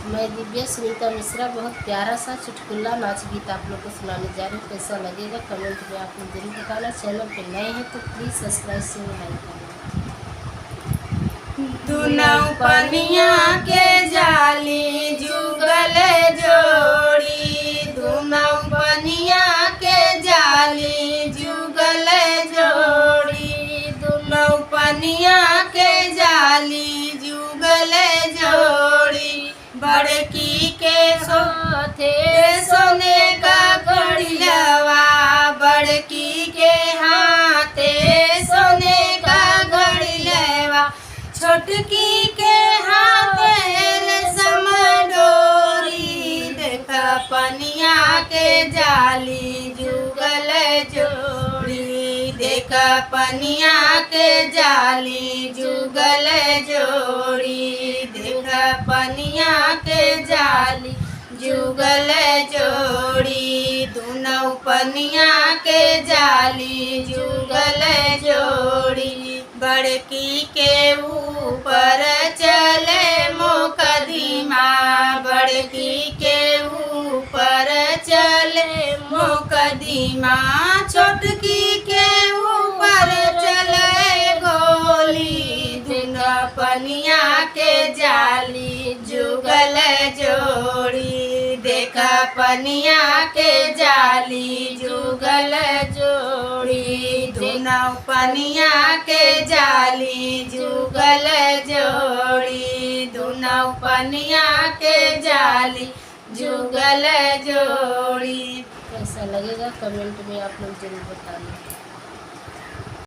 मैं दिव्या सुनीता मिश्रा बहुत प्यारा सा चुटकुला नाच गीत आप लोग को सुनाने जा रही हूँ। कैसा लगेगा कमेंट में आप लोग जरूर बताना। चैनल पे नए हैं तो प्लीज़ सब्सक्राइब से लाइक करना। दुनौ पनिया के जाली जुगल जोड़ी, दुनौ पनिया के जाली जुगल जोड़ी, दुनौ पनिया के जाली जुगल जोड़ी। बड़की के सोथे सोने का घड़ियावा, बड़की के हाथे सोने का घड़ियावा, छोटकी के हाथे रेशम डोरी। देखा पनिया के जाली जुगल जोड़ी, देखा पनिया के जाली जुगल जोड़ी, देखा पनिया के जाली जुगल जोड़ी। दुनौ पनिया के जाली जुगल जोड़ी। बड़की के ऊपर चले मुकदमा, बड़की के ऊपर चले मुकदमा, छोटकी के ऊपर चले गोली। दुनौ पनिया के जाली जुगल जोड़ी, देखा पनिया के जाली जुगल जोड़ी, दुनौ पनिया के जाली जुगल जोड़ी, दुनौ पनिया के जाली जुगल जोड़ी। कैसा लगेगा कमेंट में आप लोग जरूर बताना।